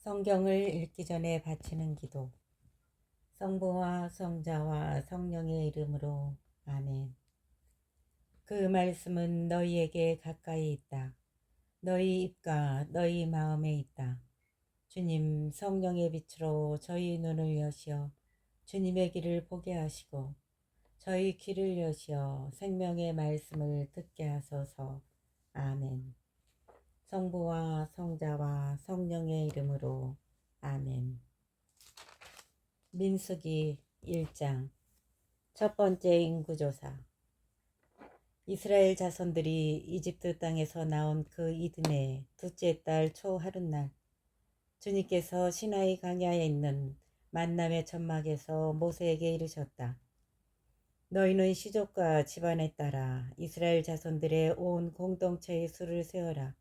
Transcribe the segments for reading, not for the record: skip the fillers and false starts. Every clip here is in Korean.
성경을 읽기 전에 바치는 기도. 성부와 성자와 성령의 이름으로 아멘. 그 말씀은 너희에게 가까이 있다. 너희 입과 너희 마음에 있다. 주님, 성령의 빛으로 저희 눈을 여시어 주님의 길을 보게 하시고 저희 귀를 여시어 생명의 말씀을 듣게 하소서. 아멘. 성부와 성자와 성령의 이름으로 아멘. 민수기 1장. 첫 번째 인구조사. 이스라엘 자손들이 이집트 땅에서 나온 그 이듬해 둘째 달 초하룻날, 주님께서 시나이 강야에 있는 만남의 천막에서 모세에게 이르셨다. 너희는 시족과 집안에 따라 이스라엘 자손들의 온 공동체의 수를 세어라.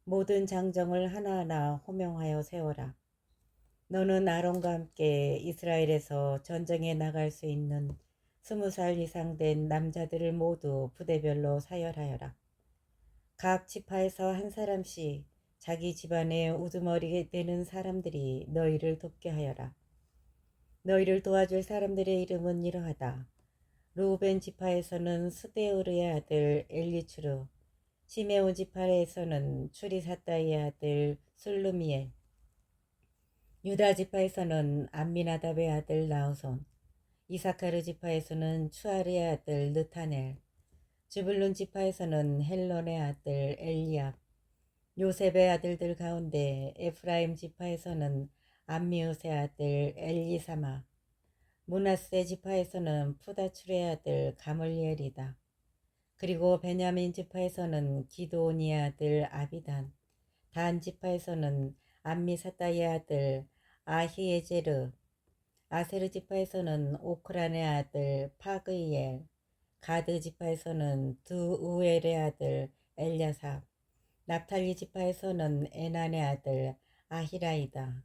모든 장정을 하나하나 호명하여 세워라. 너는 아론과 함께 이스라엘에서 전쟁에 나갈 수 있는 20살 이상 된 남자들을 모두 부대별로 사열하여라. 각 지파에서 한 사람씩 자기 집안에 우두머리 되는 사람들이 너희를 돕게 하여라. 너희를 도와줄 사람들의 이름은 이러하다. 루벤 지파에서는 스데우르의 아들 엘리추르, 시메온 지파에서는 추리사다의 아들 술루미엘, 유다 지파에서는 암미나답의 아들 나우손, 이사카르 지파에서는 추아르의 아들 느타넬, 즈불룬 지파에서는 헬론의 아들 엘리압, 요셉의 아들들 가운데 에프라임 지파에서는 암미우스의 아들 엘리사마, 므낫세 지파에서는 푸다출의 아들 가물리엘이다. 그리고 베냐민 지파에서는 기드온의 아들 아비단, 단 지파에서는 암미사다의 아들 아히에제르, 아세르 지파에서는 오크란의 아들 파그이엘, 가드 지파에서는 두우엘의 아들 엘야삽, 납탈리 지파에서는 에난의 아들 아히라이다.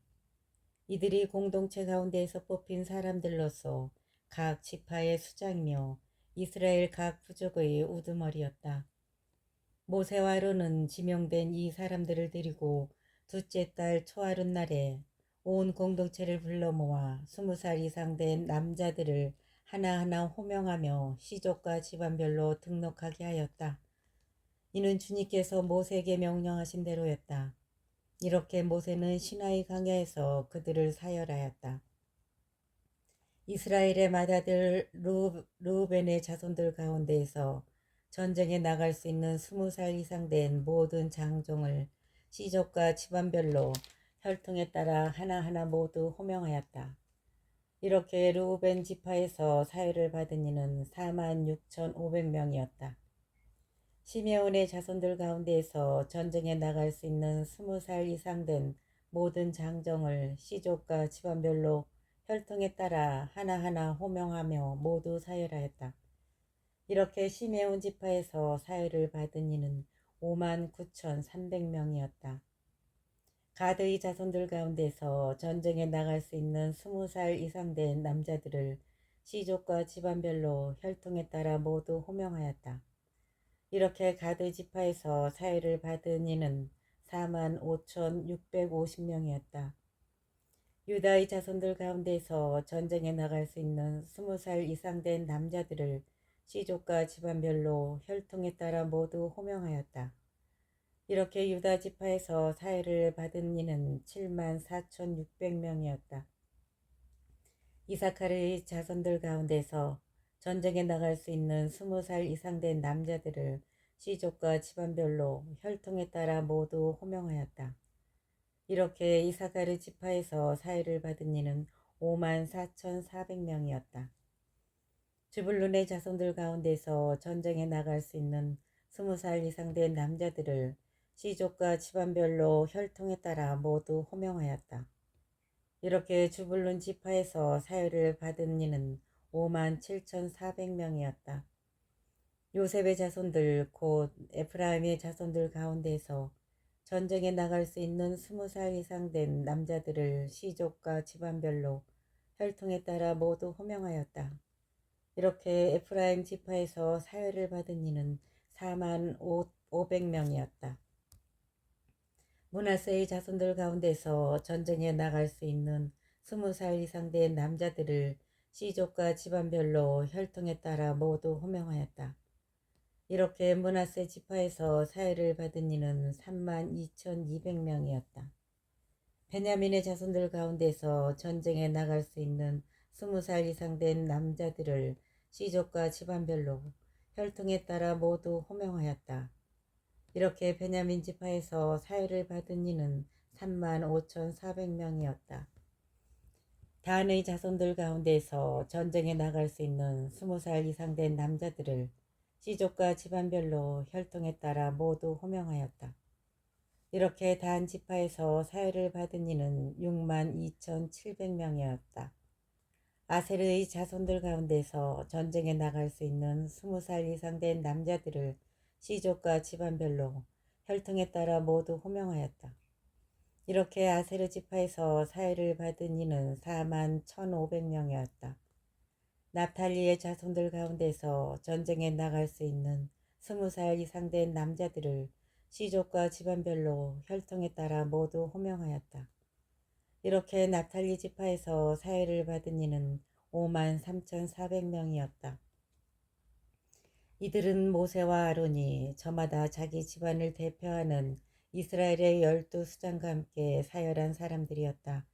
이들이 공동체 가운데에서 뽑힌 사람들로서 각 지파의 수장이며 이스라엘 각 부족의 우두머리였다. 모세와 아론은 지명된 이 사람들을 데리고 둘째 달 초하룻날에 온 공동체를 불러 모아 20살 이상 된 남자들을 하나하나 호명하며 시족과 집안별로 등록하게 하였다. 이는 주님께서 모세에게 명령하신 대로였다. 이렇게 모세는 시나이 강야에서 그들을 사열하였다. 이스라엘의 맏아들 르우벤의 자손들 가운데에서 전쟁에 나갈 수 있는 20살 이상 된 모든 장종을 시족과 집안별로 혈통에 따라 하나하나 모두 호명하였다. 이렇게 르우벤 지파에서 사유를 받은 이는 46,500명이었다. 시메온의 자손들 가운데에서 전쟁에 나갈 수 있는 20살 이상 된 모든 장정을 시족과 집안별로 혈통에 따라 하나하나 호명하며 모두 사열하였다. 이렇게 시메온 지파에서 사열을 받은 이는 59,300명이었다. 가드의 자손들 가운데서 전쟁에 나갈 수 있는 20살 이상 된 남자들을 시족과 집안별로 혈통에 따라 모두 호명하였다. 이렇게 가드 지파에서 사유를 받은 이는 45,650명이었다. 유다의 자손들 가운데서 전쟁에 나갈 수 있는 20살 이상 된 남자들을 시족과 집안별로 혈통에 따라 모두 호명하였다. 이렇게 유다 지파에서 사유를 받은 이는 74,600명이었다. 이사카르의 자손들 가운데서 전쟁에 나갈 수 있는 20살 이상 된 남자들을 시족과 집안별로 혈통에 따라 모두 호명하였다. 이렇게 이사카르 지파에서 사유를 받은 이는 54,400명이었다. 즈불룬의 자손들 가운데서 전쟁에 나갈 수 있는 20살 이상 된 남자들을 시족과 집안별로 혈통에 따라 모두 호명하였다. 이렇게 즈불룬 지파에서 사유를 받은 이는 57,400명이었다. 요셉의 자손들 곧 에프라임의 자손들 가운데서 전쟁에 나갈 수 있는 20살 이상 된 남자들을 시족과 집안별로 혈통에 따라 모두 호명하였다. 이렇게 에프라임 지파에서 사유를 받은 이는 45,500명이었다. 므낫세의 자손들 가운데서 전쟁에 나갈 수 있는 20살 이상 된 남자들을 씨족과 집안별로 혈통에 따라 모두 호명하였다. 이렇게 므낫세 지파에서 사회를 받은 이는 32,200명이었다. 베냐민의 자손들 가운데서 전쟁에 나갈 수 있는 20살 이상 된 남자들을 씨족과 집안별로 혈통에 따라 모두 호명하였다. 이렇게 베냐민 지파에서 사회를 받은 이는 35,400명이었다. 단의 자손들 가운데서 전쟁에 나갈 수 있는 20살 이상 된 남자들을 씨족과 집안별로 혈통에 따라 모두 호명하였다. 이렇게 단 지파에서 사회를 받은 이는 62,700명이었다. 아세르의 자손들 가운데서 전쟁에 나갈 수 있는 20살 이상 된 남자들을 씨족과 집안별로 혈통에 따라 모두 호명하였다. 이렇게 아세르 지파에서 사회를 받은 이는 41,500명이었다. 납탈리의 자손들 가운데서 전쟁에 나갈 수 있는 20살 이상 된 남자들을 씨족과 집안별로 혈통에 따라 모두 호명하였다. 이렇게 납탈리 지파에서 사회를 받은 이는 53,400명이었다. 이들은 모세와 아론이 저마다 자기 집안을 대표하는 이스라엘의 12수장과 함께 사열한 사람들이었다.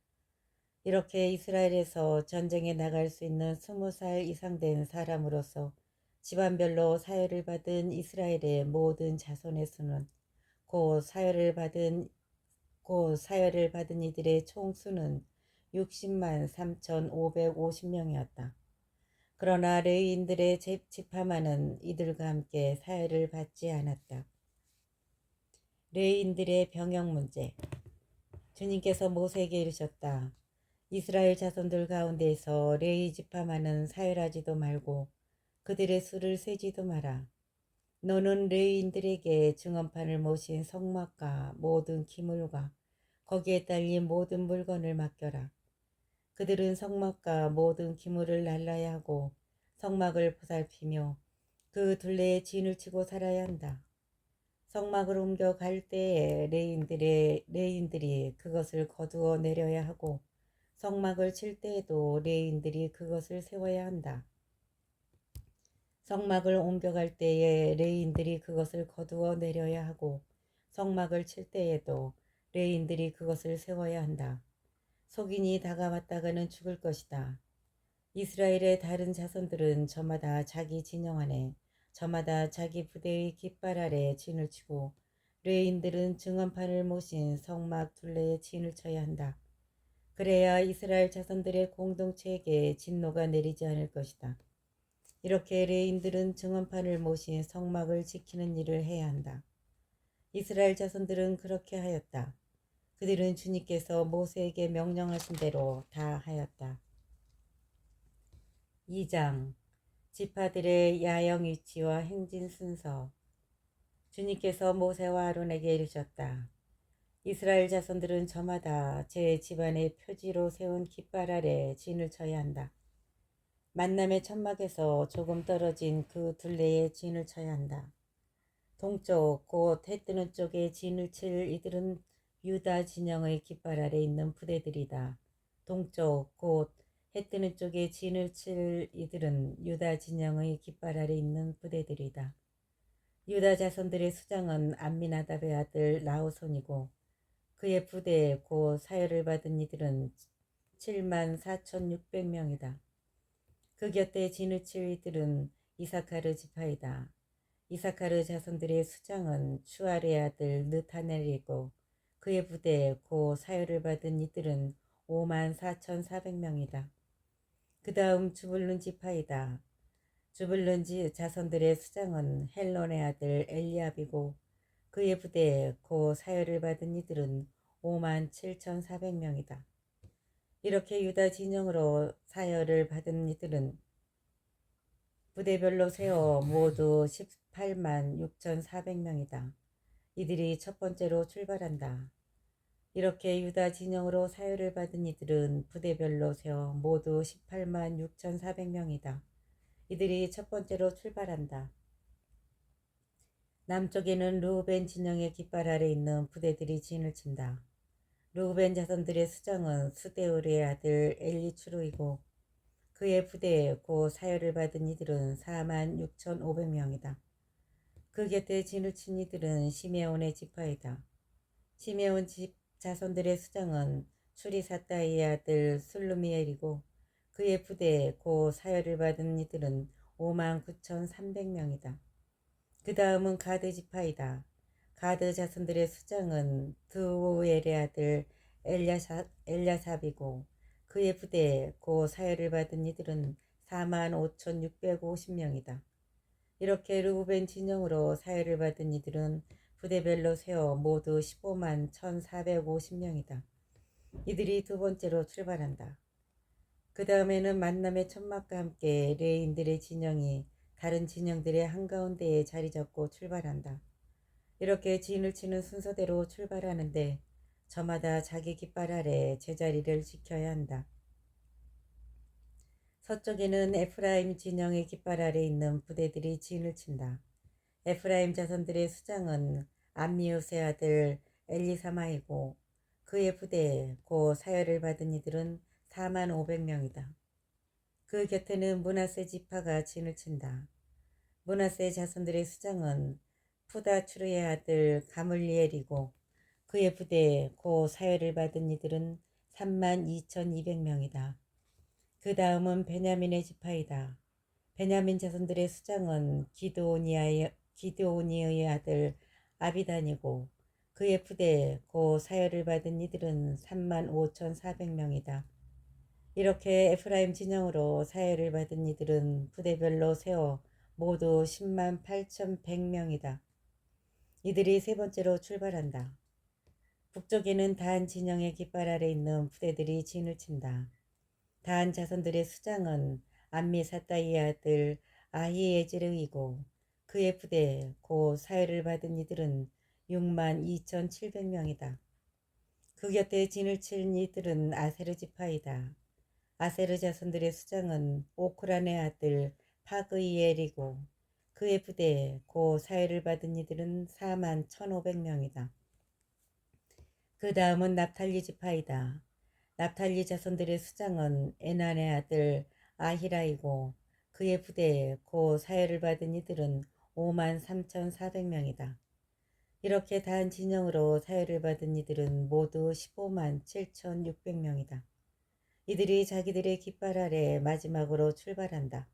이렇게 이스라엘에서 전쟁에 나갈 수 있는 20살 이상 된 사람으로서 집안별로 사열을 받은 이스라엘의 모든 자손의 수는 곧 사열을 받은 이들의 총수는 60만 3,550명이었다. 그러나 레위인들의 지파만은 이들과 함께 사열을 받지 않았다. 레위인들의 병역 문제. 주님께서 모세에게 이르셨다. 이스라엘 자손들 가운데에서 레위 지파만은 사열하지도 말고 그들의 수를 세지도 마라. 너는 레위인들에게 증언판을 모신 성막과 모든 기물과 거기에 딸린 모든 물건을 맡겨라. 그들은 성막과 모든 기물을 날라야 하고 성막을 보살피며 그 둘레에 진을 치고 살아야 한다. 성막을 옮겨 갈 때에 레인들이 그것을 거두어 내려야 하고 성막을 칠 때에도 레인들이 그것을 세워야 한다. 성막을 옮겨갈 때에 레인들이 그것을 거두어 내려야 하고 성막을 칠 때에도 레인들이 그것을 세워야 한다. 속인이 다가왔다가는 죽을 것이다. 이스라엘의 다른 자손들은 저마다 자기 진영 안에 저마다 자기 부대의 깃발 아래 진을 치고 레인들은 증언판을 모신 성막 둘레에 진을 쳐야 한다. 그래야 이스라엘 자손들의 공동체에게 진노가 내리지 않을 것이다. 이렇게 레인들은 증언판을 모신 성막을 지키는 일을 해야 한다. 이스라엘 자손들은 그렇게 하였다. 그들은 주님께서 모세에게 명령하신 대로 다 하였다. 2장 지파들의 야영 위치와 행진 순서. 주님께서 모세와 아론에게 이르셨다. 이스라엘 자손들은 저마다 제 집안의 표지로 세운 깃발 아래 진을 쳐야 한다. 만남의 천막에서 조금 떨어진 그 둘레에 진을 쳐야 한다. 동쪽 곧 해 뜨는 쪽에 진을 칠 이들은 유다 진영의 깃발 아래 있는 부대들이다. 동쪽 곧 해 뜨는 쪽에 진을 칠 이들은 유다 진영의 깃발 아래 있는 부대들이다. 유다 자손들의 수장은 암미나답의 아들 라우손이고 그의 부대 곧 사열을 받은 이들은 74,600명이다. 그 곁에 진을 칠 이들은 이사카르 지파이다. 이사카르 자손들의 수장은 추아의 아들 느타넬이고 그의 부대 고 사열을 받은 이들은 54,400명이다. 그 다음 주불룬 지파이다. 주불룬 자손들의 수장은 헬론의 아들 엘리압이고 그의 부대 고 사열을 받은 이들은 57,400명이다. 이렇게 유다 진영으로 사열을 받은 이들은 부대별로 세어 모두 18만 6,400명이다. 이들이 첫 번째로 출발한다. 이렇게 유다 진영으로 사열을 받은 이들은 부대별로 세어 모두 18만 6,400명이다. 이들이 첫 번째로 출발한다. 남쪽에는 르우벤 진영의 깃발 아래 있는 부대들이 진을 친다. 르우벤 자손들의 수장은 스데울의 아들 엘리추루이고 그의 부대에 고 사열을 받은 이들은 4만 6,500명이다. 그 곁에 진을 친 이들은 시메온의 지파이다. 시메온 집 자손들의 수장은 수리사다이의 아들 술루미엘이고 그의 부대에 고 사열을 받은 이들은 5만 9,300명이다. 그 다음은 가드 지파이다. 가드 자손들의 수장은 드우엘의 아들 엘야삽이고 그의 부대에 고 사열을 받은 이들은 4만 5,650명이다. 이렇게 르우벤 진영으로 사열을 받은 이들은 부대별로 세어 모두 15만 1,450명이다. 이들이 두 번째로 출발한다. 그 다음에는 만남의 천막과 함께 레인들의 진영이 다른 진영들의 한가운데에 자리 잡고 출발한다. 이렇게 진을 치는 순서대로 출발하는데 저마다 자기 깃발 아래 제자리를 지켜야 한다. 서쪽에는 에프라임 진영의 깃발 아래 있는 부대들이 진을 친다. 에프라임 자손들의 수장은 암미우스의 아들 엘리사마이고 그의 부대에 고 사열을 받은 이들은 4만 500명이다. 그 곁에는 므낫세 지파가 진을 친다. 므낫세 자손들의 수장은 푸다추르의 아들 가물리엘이고 그의 부대에 고 사열을 받은 이들은 3만 2,200명이다. 그 다음은 베냐민의 지파이다. 베냐민 자손들의 수장은 기드오니의 아들 아비단이고 그의 부대에 고 사열을 받은 이들은 3만 5,400명이다. 이렇게 에프라임 진영으로 사열을 받은 이들은 부대별로 세워 모두 10만 8,100명이다. 이들이 세 번째로 출발한다. 북쪽에는 단 진영의 깃발 아래 있는 부대들이 진을 친다. 단 자손들의 수장은 암미사다이의 아들 아히에즈르이고 그의 부대에 고 사열을 받은 이들은 6만 2,700명이다. 그 곁에 진을 친 이들은 아세르 지파이다. 아세르 자손들의 수장은 오크란의 아들 파그이엘이고 그의 부대에 고 사열을 받은 이들은 4만 1,500명이다. 그 다음은 납탈리 지파이다. 납탈리 자손들의 수장은 에난의 아들 아히라이고 그의 부대에 고 사열을 받은 이들은 5만 3,400명이다. 이렇게 단 진영으로 사열을 받은 이들은 모두 15만 7,600명이다. 이들이 자기들의 깃발 아래 마지막으로 출발한다.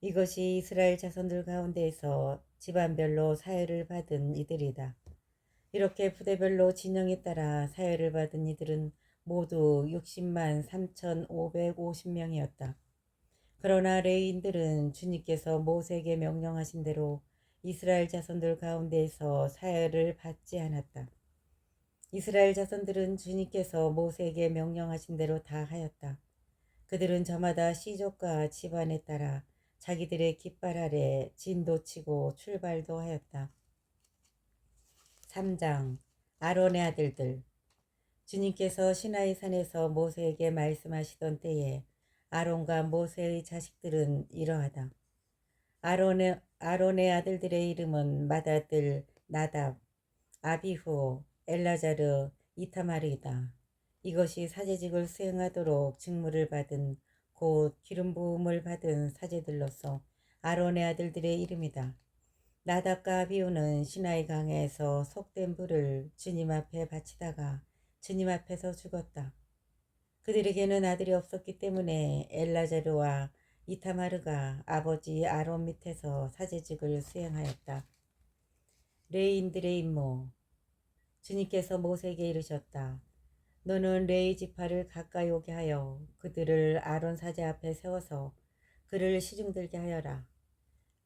이것이 이스라엘 자손들 가운데에서 집안별로 사열을 받은 이들이다. 이렇게 부대별로 진영에 따라 사열을 받은 이들은 모두 60만 3,550명이었다. 그러나 레위인들은 주님께서 모세에게 명령하신 대로 이스라엘 자손들 가운데에서 사열을 받지 않았다. 이스라엘 자손들은 주님께서 모세에게 명령하신 대로 다 하였다. 그들은 저마다 시족과 집안에 따라 자기들의 깃발 아래 진도 치고 출발도 하였다. 3장 아론의 아들들. 주님께서 시나이 산에서 모세에게 말씀하시던 때에 아론과 모세의 자식들은 이러하다. 아론의 아들들의 이름은 맏아들 나답, 아비후, 엘라자르, 이타마르이다. 이것이 사제직을 수행하도록 직무를 받은 곧 기름 부음을 받은 사제들로서 아론의 아들들의 이름이다. 나답과 아비후는 시나이 강에서 속된 불을 주님 앞에 바치다가 주님 앞에서 죽었다. 그들에게는 아들이 없었기 때문에 엘라자르와 이타마르가 아버지 아론 밑에서 사제직을 수행하였다. 레인들의 임무. 주님께서 모세에게 이르셨다. 너는 레이 지파를 가까이 오게 하여 그들을 아론 사제 앞에 세워서 그를 시중들게 하여라.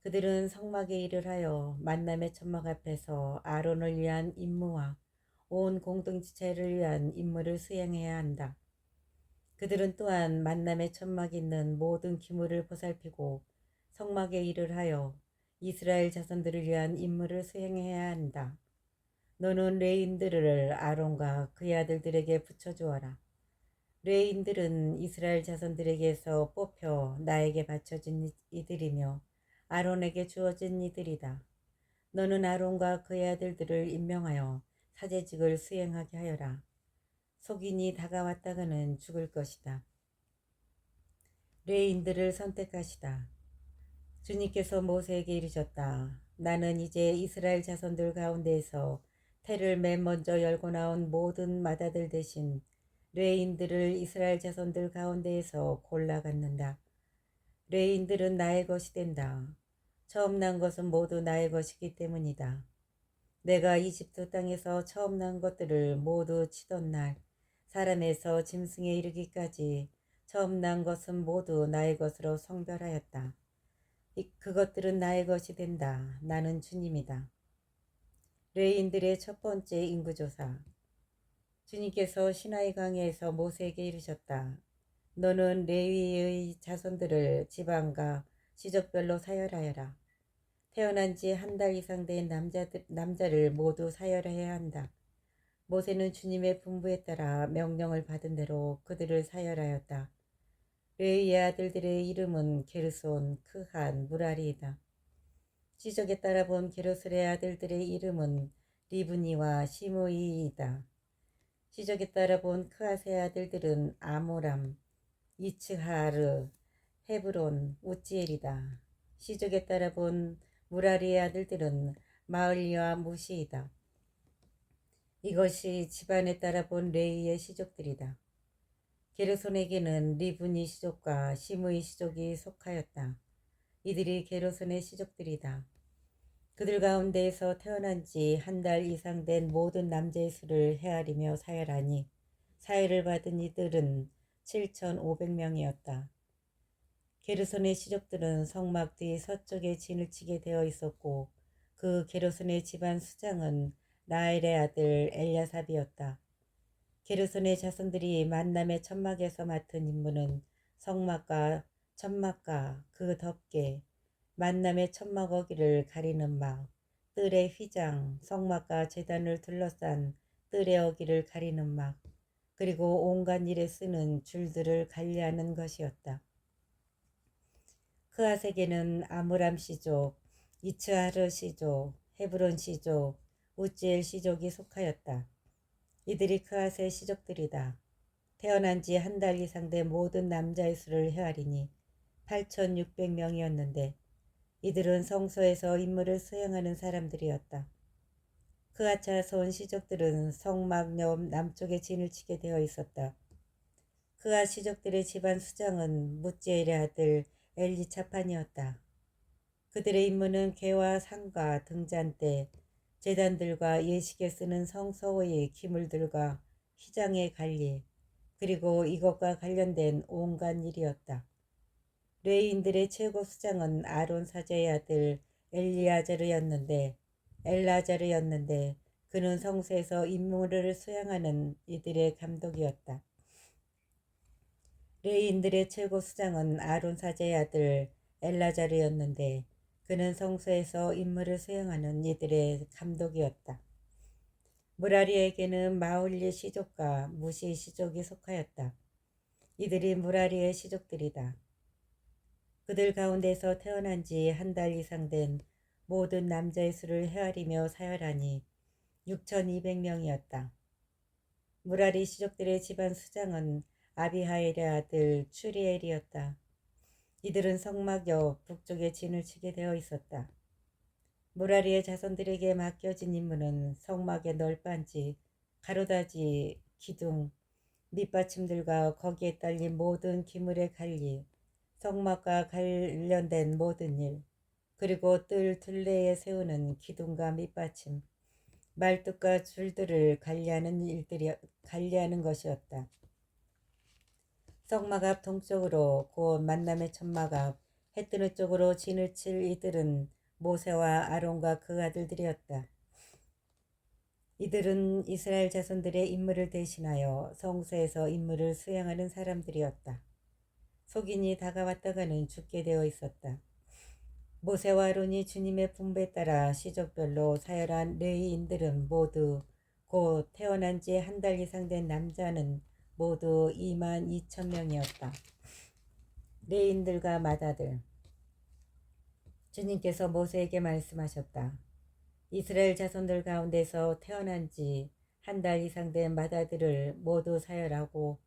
그들은 성막에 일을 하여 만남의 천막 앞에서 아론을 위한 임무와 온 공동체를 위한 임무를 수행해야 한다. 그들은 또한 만남의 천막에 있는 모든 기물을 보살피고 성막에 일을 하여 이스라엘 자손들을 위한 임무를 수행해야 한다. 너는 레인들을 아론과 그의 아들들에게 붙여주어라. 레인들은 이스라엘 자손들에게서 뽑혀 나에게 바쳐진 이들이며 아론에게 주어진 이들이다. 너는 아론과 그의 아들들을 임명하여 사제직을 수행하게 하여라. 속인이 다가왔다가는 죽을 것이다. 레인들을 선택하시다. 주님께서 모세에게 이르셨다. 나는 이제 이스라엘 자손들 가운데에서 태를 맨 먼저 열고 나온 모든 맏아들 대신 레인들을 이스라엘 자손들 가운데에서 골라갖는다. 레인들은 나의 것이 된다. 처음 난 것은 모두 나의 것이기 때문이다. 내가 이집트 땅에서 처음 난 것들을 모두 치던 날, 사람에서 짐승에 이르기까지 처음 난 것은 모두 나의 것으로 성별하였다. 그것들은 나의 것이 된다. 나는 주님이다. 레인들의 첫 번째 인구조사. 주님께서 시나이 강에서 모세에게 이르셨다. 너는 레위의 자손들을 지방과 시족별로 사열하여라. 태어난 지 한 달 이상 된 남자를 모두 사열해야 한다. 모세는 주님의 분부에 따라 명령을 받은 대로 그들을 사열하였다. 레위의 아들들의 이름은 게르손, 크한, 무라리이다. 시족에 따라 본 게르손의 아들들의 이름은 리브니와 시므이이다. 시족에 따라 본 크앗의 아들들은 아모람, 이츠하르, 헤브론, 우지엘이다. 시족에 따라 본 무라리의 아들들은 마을리와 무시이다. 이것이 집안에 따라 본 레이의 시족들이다. 게르손에게는 리브니 시족과 시므이 시족이 속하였다. 이들이 게르손의 시족들이다. 그들 가운데에서 태어난 지 한 달 이상 된 모든 남자의 수를 헤아리며 사열하니 사열을 받은 이들은 7,500명이었다. 게르손의 시족들은 성막 뒤 서쪽에 진을 치게 되어 있었고 그 게르손의 집안 수장은 라엘의 아들 엘야삽이었다. 게르손의 자손들이 만남의 천막에서 맡은 임무는 성막과 천막과 그 덮개, 만남의 천막 어기를 가리는 막, 뜰의 휘장, 성막과 제단을 둘러싼 뜰의 어기를 가리는 막, 그리고 온갖 일에 쓰는 줄들을 관리하는 것이었다. 크앗에게는 아므람 시족, 이츠하르 시족, 헤브론 시족, 우지엘 시족이 속하였다. 이들이 크앗의 시족들이다. 태어난 지 한 달 이상 된 모든 남자의 수를 헤아리니 8,600명이었는데 이들은 성소에서 임무를 수행하는 사람들이었다. 크앗 자손 시족들은 성막 옆 남쪽에 진을 치게 되어 있었다. 크앗 시족들의 집안 수장은 무지엘의 아들 엘리차판이었다. 그들의 임무는 궤와 상과 등잔대, 제단들과 예식에 쓰는 성소의 기물들과 휘장의 관리, 그리고 이것과 관련된 온갖 일이었다. 레위인들의 최고 수장은 아론 사제의 아들 엘라자르였는데 그는 성소에서 임무를 수행하는 이들의 감독이었다. 레위인들의 최고 수장은 아론 사제의 아들 엘라자르였는데 그는 성소에서 임무를 수행하는 이들의 감독이었다. 무라리에게는 마울리 시족과 무시 시족이 속하였다. 이들이 무라리의 시족들이다. 그들 가운데서 태어난 지 한 달 이상 된 모든 남자의 수를 헤아리며 사열하니 6,200명이었다. 무라리 시족들의 집안 수장은 아비하일의 아들 추리엘이었다. 이들은 성막 옆 북쪽에 진을 치게 되어 있었다. 무라리의 자손들에게 맡겨진 임무는 성막의 널빤지, 가로다지, 기둥, 밑받침들과 거기에 딸린 모든 기물의 관리, 성막과 관련된 모든 일, 그리고 뜰 둘레에 세우는 기둥과 밑받침, 말뚝과 줄들을 관리하는 것이었다. 성막 앞 동쪽으로 곧 만남의 천막 앞 해뜨는 쪽으로 진을 칠 이들은 모세와 아론과 그 아들들이었다. 이들은 이스라엘 자손들의 임무를 대신하여 성소에서 임무를 수행하는 사람들이었다. 속인이 다가왔다가는 죽게 되어 있었다. 모세와 아론이 주님의 분부에 따라 시족별로 사열한 레위인들은 모두 곧 태어난 지 한 달 이상 된 남자는 모두 22,000명이었다. 레위인들과 맏아들. 주님께서 모세에게 말씀하셨다. 이스라엘 자손들 가운데서 태어난 지 한 달 이상 된 맏아들을 모두 사열하고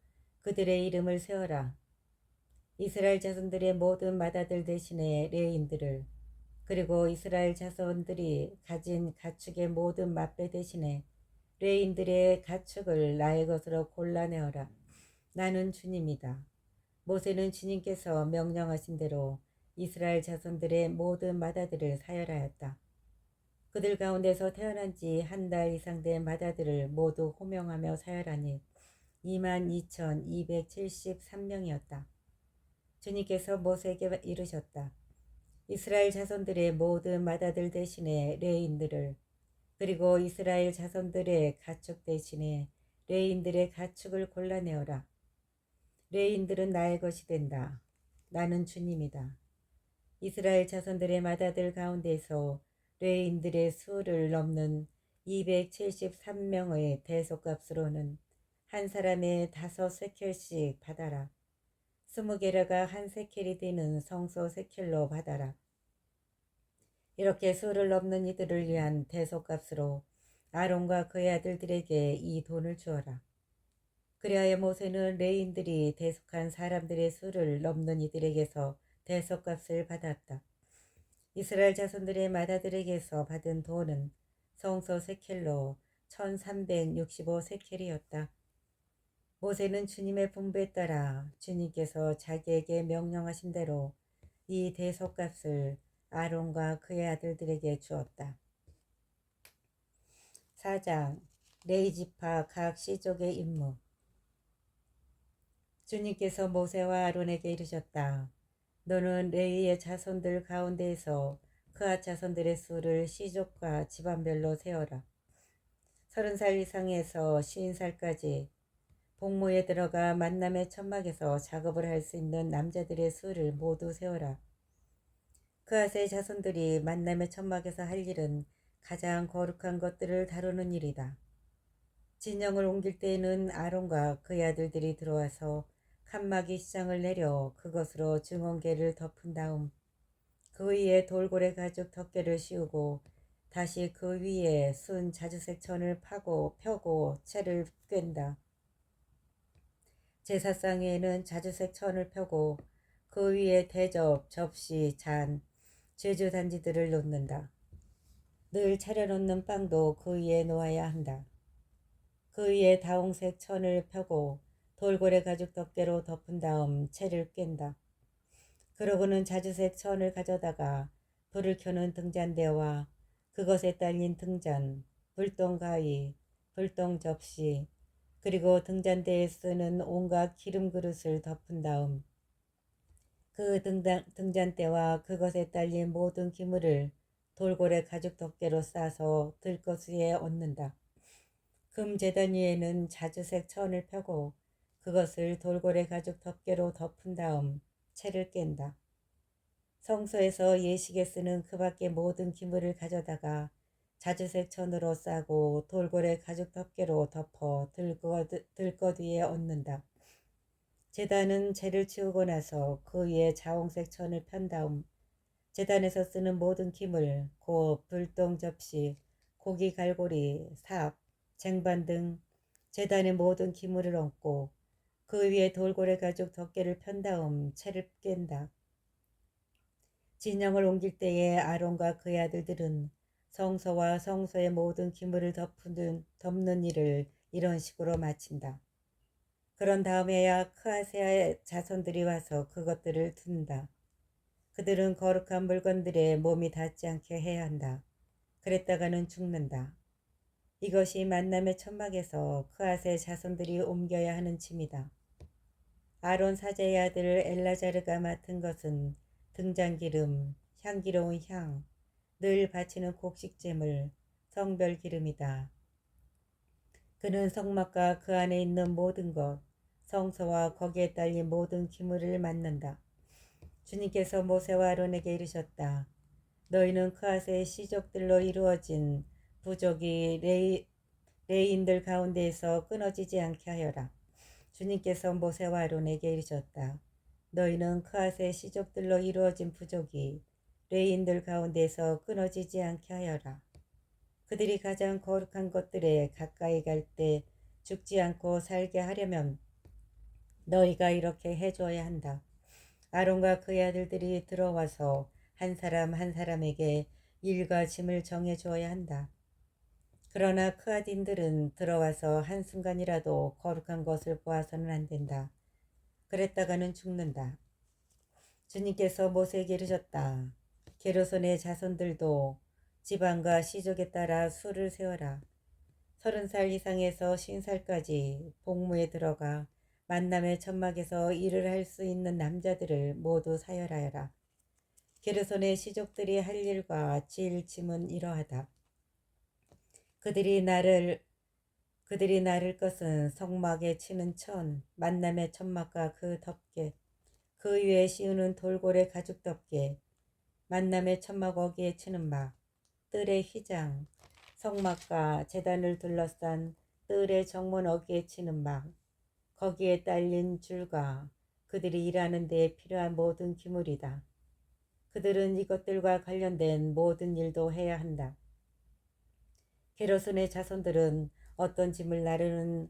그들의 이름을 세어라. 이스라엘 자손들의 모든 맏아들 대신에 레인들을, 그리고 이스라엘 자손들이 가진 가축의 모든 맏배 대신에 레인들의 가축을 나의 것으로 골라내어라. 나는 주님이다. 모세는 주님께서 명령하신 대로 이스라엘 자손들의 모든 맏아들을 사열하였다. 그들 가운데서 태어난 지 한 달 이상 된 맏아들을 모두 호명하며 사열하니 22,273명이었다. 주님께서 모세에게 이르셨다. 이스라엘 자손들의 모든 맏아들 대신에 레인들을, 그리고 이스라엘 자손들의 가축 대신에 레인들의 가축을 골라내어라. 레인들은 나의 것이 된다. 나는 주님이다. 이스라엘 자손들의 맏아들 가운데서 레인들의 수를 넘는 273명의 대속값으로는 한 사람의 5세켈씩 받아라. 20게라가 한 세켈이 되는 성소 세켈로 받아라. 이렇게 수를 넘는 이들을 위한 대속값으로 아론과 그의 아들들에게 이 돈을 주어라. 그리하여 모세는 레인들이 대속한 사람들의 수를 넘는 이들에게서 대속값을 받았다. 이스라엘 자손들의 맏아들에게서 받은 돈은 성소 세켈로 1365세켈이었다. 모세는 주님의 분부에 따라 주님께서 자기에게 명령하신 대로 이 대속값을 아론과 그의 아들들에게 주었다. 4장 레위지파 각 시족의 임무. 주님께서 모세와 아론에게 이르셨다. 너는 레위의 자손들 가운데에서 그앗 자손들의 수를 시족과 집안별로 세어라. 30살 이상에서 50살까지 복무에 들어가 만남의 천막에서 작업을 할 수 있는 남자들의 수를 모두 세어라. 그앗의 자손들이 만남의 천막에서 할 일은 가장 거룩한 것들을 다루는 일이다. 진영을 옮길 때에는 아론과 그의 아들들이 들어와서 칸막이 시장을 내려 그것으로 증언궤를 덮은 다음 그 위에 돌고래 가죽 덮개를 씌우고 다시 그 위에 순 자주색 천을 펴고 채를 꿰다. 제사상 위에는 자주색 천을 펴고 그 위에 대접, 접시, 잔, 제주단지들을 놓는다. 늘 차려놓는 빵도 그 위에 놓아야 한다. 그 위에 다홍색 천을 펴고 돌고래 가죽 덮개로 덮은 다음 채를 깬다. 그러고는 자주색 천을 가져다가 불을 켜는 등잔대와 그것에 딸린 등잔, 불똥 가위, 불똥 접시, 그리고 등잔대에 쓰는 온갖 기름 그릇을 덮은 다음 그 등잔대와 그것에 딸린 모든 기물을 돌고래 가죽 덮개로 싸서 들것 위에 얹는다. 금 제단 위에는 자주색 천을 펴고 그것을 돌고래 가죽 덮개로 덮은 다음 채를 깬다. 성소에서 예식에 쓰는 그 밖의 모든 기물을 가져다가 자주색 천으로 싸고 돌고래 가죽 덮개로 덮어 들것 위에 얹는다. 제단은 재를 치우고 나서 그 위에 자홍색 천을 편 다음 제단에서 쓰는 모든 기물, 곧 불똥 접시, 고기 갈고리, 삽, 쟁반 등 제단의 모든 기물을 얹고 그 위에 돌고래 가죽 덮개를 편 다음 채를 깬다. 진영을 옮길 때에 아론과 그의 아들들은 성소와 성소의 모든 기물을 덮는 일을 이런 식으로 마친다. 그런 다음에야 크아세아의 자손들이 와서 그것들을 둔다. 그들은 거룩한 물건들에 몸이 닿지 않게 해야 한다. 그랬다가는 죽는다. 이것이 만남의 천막에서 크아세의 자손들이 옮겨야 하는 짐이다. 아론 사제의 아들 엘라자르가 맡은 것은 등잔기름, 향기로운 향, 늘 바치는 곡식재물, 성별기름이다. 그는 성막과 그 안에 있는 모든 것, 성소와 거기에 딸린 모든 기물을 맡는다. 주님께서 모세와 아론에게 이르셨다. 너희는 크아세의 시족들로 이루어진 부족이 레인들 가운데에서 끊어지지 않게 하여라. 주님께서 모세와 아론에게 이르셨다. 너희는 크아세의 시족들로 이루어진 부족이 레인들 가운데서 끊어지지 않게 하여라. 그들이 가장 거룩한 것들에 가까이 갈 때 죽지 않고 살게 하려면 너희가 이렇게 해줘야 한다. 아론과 그의 아들들이 들어와서 한 사람 한 사람에게 일과 짐을 정해 주어야 한다. 그러나 크아딘들은 들어와서 한순간이라도 거룩한 것을 보아서는 안 된다. 그랬다가는 죽는다. 주님께서 모세에게 이르셨다. 게르손의 자손들도 지방과 시족에 따라 수를 세워라. 30살 이상에서 50살까지 복무에 들어가 만남의 천막에서 일을 할 수 있는 남자들을 모두 사열하여라. 게르손의 시족들이 할 일과 지을 짐은 이러하다. 그들이 나를 것은 성막에 치는 천, 만남의 천막과 그 덮개, 그 위에 씌우는 돌고래 가죽 덮개, 만남의 천막 어기에 치는 막, 뜰의 휘장, 성막과 제단을 둘러싼 뜰의 정문 어기에 치는 막, 거기에 딸린 줄과 그들이 일하는 데에 필요한 모든 기물이다. 그들은 이것들과 관련된 모든 일도 해야 한다. 게르손의 자손들은 어떤 짐을 나르든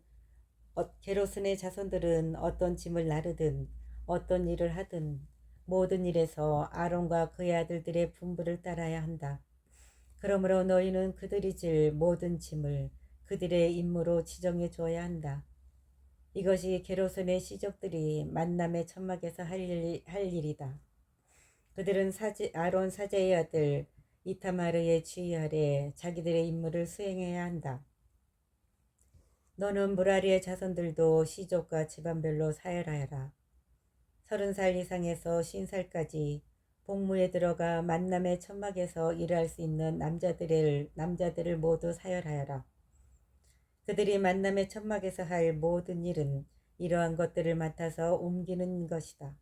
어떤 일을 하든 모든 일에서 아론과 그의 아들들의 분부를 따라야 한다. 그러므로 너희는 그들이 질 모든 짐을 그들의 임무로 지정해 줘야 한다. 이것이 게르손의 시족들이 만남의 천막에서 할 일이다. 그들은 아론 사제의 아들 이타마르의 지휘 아래 자기들의 임무를 수행해야 한다. 너는 무라리의 자손들도 시족과 집안별로 사열하여라. 30살 이상에서 50살까지 복무에 들어가 만남의 천막에서 일할 수 있는 남자들을 모두 사열하여라. 그들이 만남의 천막에서 할 모든 일은 이러한 것들을 맡아서 옮기는 것이다.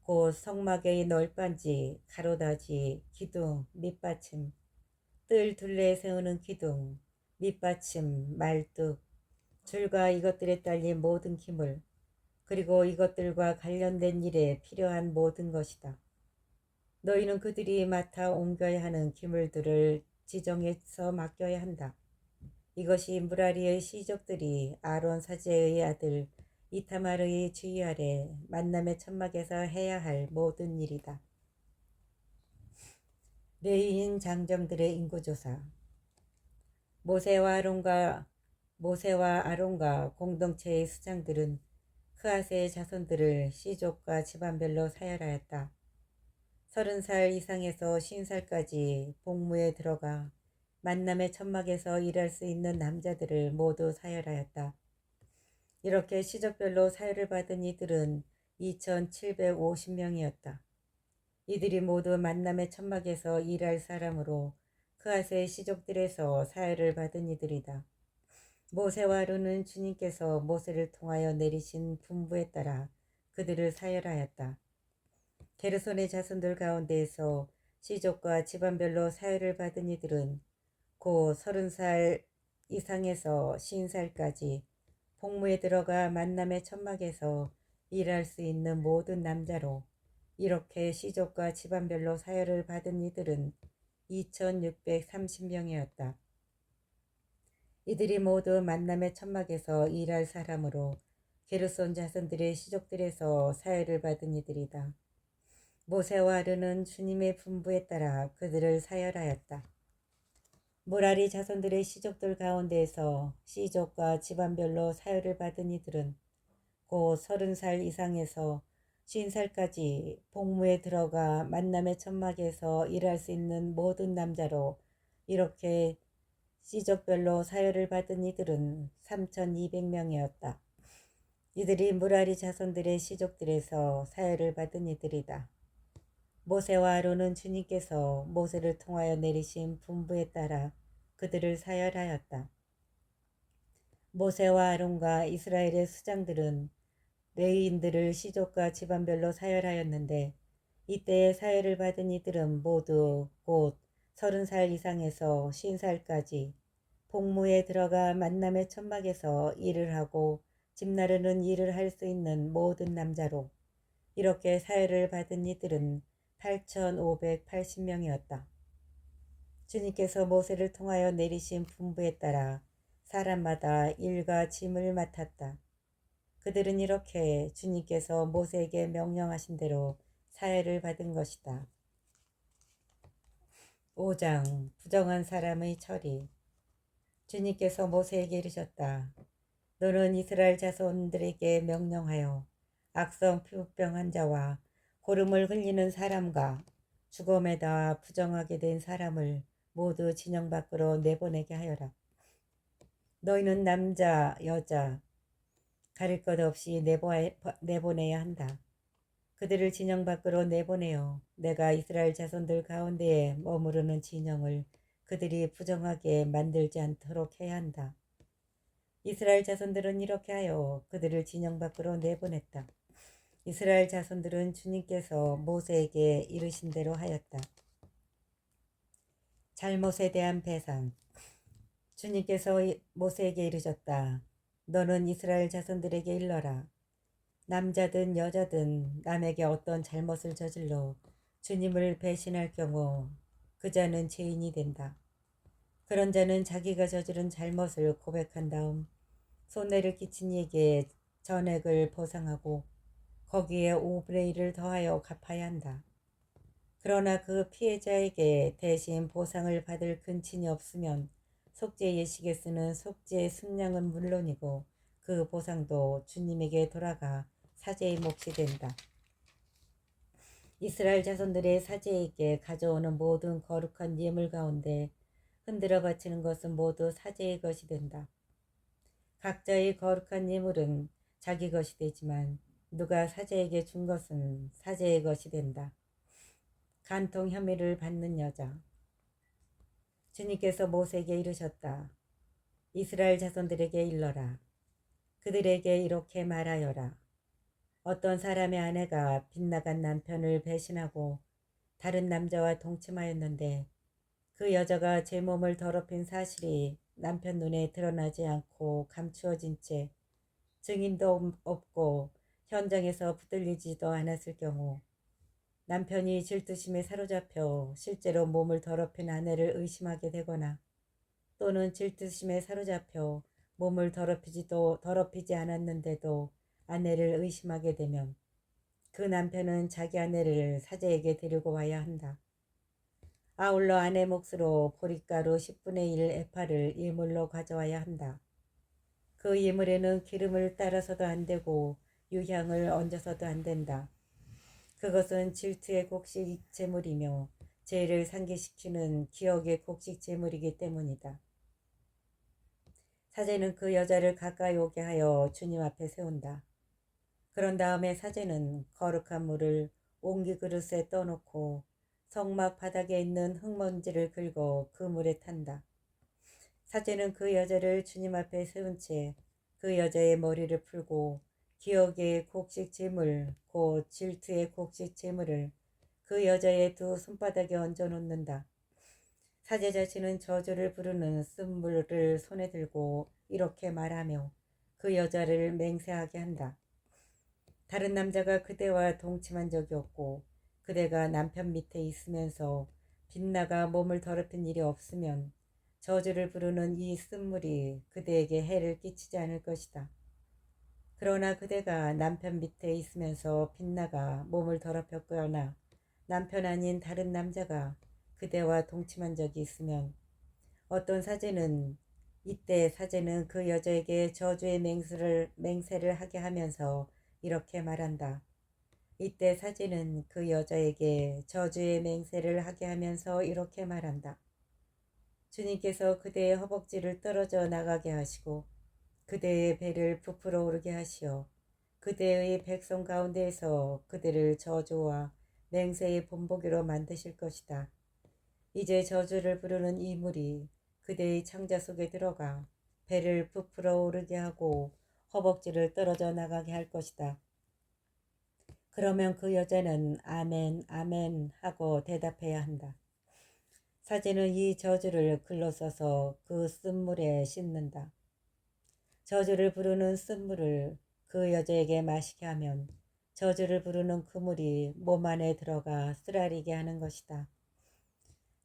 곧 성막의 널빤지, 가로다지, 기둥, 밑받침, 뜰 둘레에 세우는 기둥, 밑받침, 말뚝, 줄과 이것들에 딸린 모든 기물, 그리고 이것들과 관련된 일에 필요한 모든 것이다. 너희는 그들이 맡아 옮겨야 하는 기물들을 지정해서 맡겨야 한다. 이것이 무라리의 시족들이 아론 사제의 아들 이타마르의 지휘 아래 만남의 천막에서 해야 할 모든 일이다. 레위인 장정들의 인구조사. 모세와 아론과 공동체의 수장들은 크아세의 자손들을 시족과 집안별로 사열하였다. 30살 이상에서 50살까지 복무에 들어가 만남의 천막에서 일할 수 있는 남자들을 모두 사열하였다. 이렇게 시족별로 사열을 받은 이들은 2750명이었다. 이들이 모두 만남의 천막에서 일할 사람으로 크아세의 시족들에서 사열을 받은 이들이다. 모세와 아론은 주님께서 모세를 통하여 내리신 분부에 따라 그들을 사열하였다. 게르손의 자손들 가운데에서 시족과 집안별로 사열을 받은 이들은 곧 30살 이상에서 50살까지 복무에 들어가 만남의 천막에서 일할 수 있는 모든 남자로 이렇게 시족과 집안별로 사열을 받은 이들은 2630명이었다. 이들이 모두 만남의 천막에서 일할 사람으로 게르손 자손들의 시족들에서 사열을 받은 이들이다. 모세와 아론은 주님의 분부에 따라 그들을 사열하였다. 무라리 자손들의 시족들 가운데에서 시족과 집안별로 사열을 받은 이들은 곧 30살 이상에서 50살까지 복무에 들어가 만남의 천막에서 일할 수 있는 모든 남자로 이렇게 시족별로 사열을 받은 이들은 3200명이었다. 이들이 무라리 자손들의 시족들에서 사열을 받은 이들이다. 모세와 아론은 주님께서 모세를 통하여 내리신 분부에 따라 그들을 사열하였다. 모세와 아론과 이스라엘의 수장들은 레위인들을 시족과 집안별로 사열하였는데 이때에 사열을 받은 이들은 모두 곧 30살 이상에서 50살까지 복무에 들어가 만남의 천막에서 일을 하고 집 나르는 일을 할 수 있는 모든 남자로 이렇게 사열을 받은 이들은 8580명이었다. 주님께서 모세를 통하여 내리신 분부에 따라 사람마다 일과 짐을 맡았다. 그들은 이렇게 주님께서 모세에게 명령하신 대로 사회를 받은 것이다. 5장 부정한 사람의 처리. 주님께서 모세에게 이르셨다. 너는 이스라엘 자손들에게 명령하여 악성 피부병 환자와 고름을 흘리는 사람과 죽음에다 부정하게 된 사람을 모두 진영 밖으로 내보내게 하여라. 너희는 남자, 여자 가릴 것 없이 내보내야 한다. 그들을 진영 밖으로 내보내어 내가 이스라엘 자손들 가운데에 머무르는 진영을 그들이 부정하게 만들지 않도록 해야 한다. 이스라엘 자손들은 이렇게 하여 그들을 진영 밖으로 내보냈다. 이스라엘 자손들은 주님께서 모세에게 이르신 대로 하였다. 잘못에 대한 배상. 주님께서 모세에게 이르셨다. 너는 이스라엘 자손들에게 일러라. 남자든 여자든 남에게 어떤 잘못을 저질러 주님을 배신할 경우 그 자는 죄인이 된다. 그런 자는 자기가 저지른 잘못을 고백한 다음 손해를 끼친 이에게 전액을 보상하고 거기에 5분의 1을 더하여 갚아야 한다. 그러나 그 피해자에게 대신 보상을 받을 근친이 없으면 속죄 예식에 쓰는 속죄 순양은 물론이고 그 보상도 주님에게 돌아가 사제의 몫이 된다. 이스라엘 자손들의 사제에게 가져오는 모든 거룩한 예물 가운데 흔들어 바치는 것은 모두 사제의 것이 된다. 각자의 거룩한 예물은 자기 것이 되지만 누가 사제에게 준 것은 사제의 것이 된다. 간통 혐의를 받는 여자. 주님께서 모세에게 이르셨다. 이스라엘 자손들에게 일러라. 그들에게 이렇게 말하여라. 어떤 사람의 아내가 빗나간 남편을 배신하고 다른 남자와 동침하였는데 그 여자가 제 몸을 더럽힌 사실이 남편 눈에 드러나지 않고 감추어진 채 증인도 없고 현장에서 붙들리지도 않았을 경우 남편이 질투심에 사로잡혀 실제로 몸을 더럽힌 아내를 의심하게 되거나 또는 질투심에 사로잡혀 몸을 더럽히지 않았는데도 아내를 의심하게 되면 그 남편은 자기 아내를 사제에게 데리고 와야 한다. 아울러 아내 몫으로 보릿가루 10분의 1 에파를 예물로 가져와야 한다. 그 예물에는 기름을 따라서도 안 되고 유향을 얹어서도 안 된다. 그것은 질투의 곡식 제물이며 죄를 상기시키는 기억의 곡식 제물이기 때문이다. 사제는 그 여자를 가까이 오게 하여 주님 앞에 세운다. 그런 다음에 사제는 거룩한 물을 옹기 그릇에 떠놓고 성막 바닥에 있는 흙먼지를 긁어 그 물에 탄다. 사제는 그 여자를 주님 앞에 세운 채 그 여자의 머리를 풀고 기억의 곡식 제물 곧 질투의 곡식 제물을 그 여자의 두 손바닥에 얹어 놓는다. 사제 자신은 저주를 부르는 쓴물을 손에 들고 이렇게 말하며 그 여자를 맹세하게 한다. 다른 남자가 그대와 동침한 적이 없고 그대가 남편 밑에 있으면서 빗나가 몸을 더럽힌 일이 없으면 저주를 부르는 이 쓴물이 그대에게 해를 끼치지 않을 것이다. 그러나 그대가 남편 밑에 있으면서 빗나가 몸을 더럽혔거나 남편 아닌 다른 남자가 그대와 동침한 적이 있으면 어떤 사제는 이때 사제는 그 여자에게 저주의 맹세를 하게 하면서 이렇게 말한다. 이때 사제는 그 여자에게 저주의 맹세를 하게 하면서 이렇게 말한다. 주님께서 그대의 허벅지를 떨어져 나가게 하시고 그대의 배를 부풀어 오르게 하시어 그대의 백성 가운데에서 그대를 저주와 맹세의 본보기로 만드실 것이다. 이제 저주를 부르는 이 물이 그대의 창자 속에 들어가 배를 부풀어 오르게 하고 허벅지를 떨어져 나가게 할 것이다. 그러면 그 여자는 아멘 아멘 하고 대답해야 한다. 사제는 이 저주를 글로 써서 그 쓴물에 씻는다. 저주를 부르는 쓴물을 그 여자에게 마시게 하면 저주를 부르는 그 물이 몸 안에 들어가 쓰라리게 하는 것이다.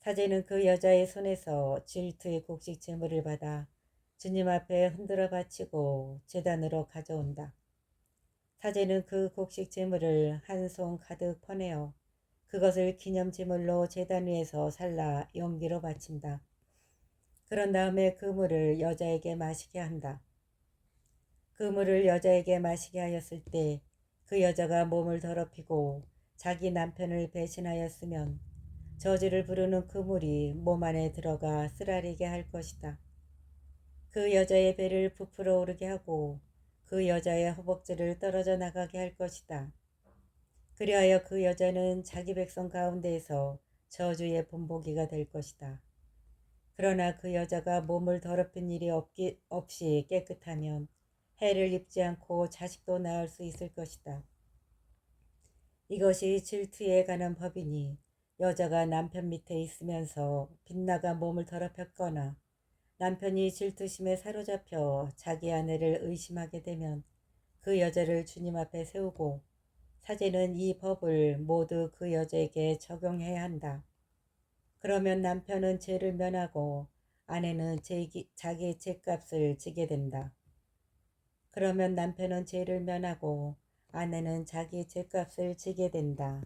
사제는 그 여자의 손에서 질투의 곡식 제물을 받아 주님 앞에 흔들어 바치고 제단으로 가져온다. 사제는 그 곡식 제물을 한 손 가득 퍼내어 그것을 기념 제물로 제단 위에서 살라 용기로 바친다. 그런 다음에 그 물을 여자에게 마시게 한다. 그 물을 여자에게 마시게 하였을 때 그 여자가 몸을 더럽히고 자기 남편을 배신하였으면 저주를 부르는 그 물이 몸 안에 들어가 쓰라리게 할 것이다. 그 여자의 배를 부풀어 오르게 하고 그 여자의 허벅지를 떨어져 나가게 할 것이다. 그리하여 그 여자는 자기 백성 가운데에서 저주의 본보기가 될 것이다. 그러나 그 여자가 몸을 더럽힌 일이 없이 깨끗하면 해를 입지 않고 자식도 낳을 수 있을 것이다. 이것이 질투에 관한 법이니 여자가 남편 밑에 있으면서 빗나가 몸을 더럽혔거나 남편이 질투심에 사로잡혀 자기 아내를 의심하게 되면 그 여자를 주님 앞에 세우고 사제는 이 법을 모두 그 여자에게 적용해야 한다. 그러면 남편은 죄를 면하고 아내는 자기 죄값을 지게 된다. 그러면 남편은 죄를 면하고 아내는 자기 죄값을 지게 된다.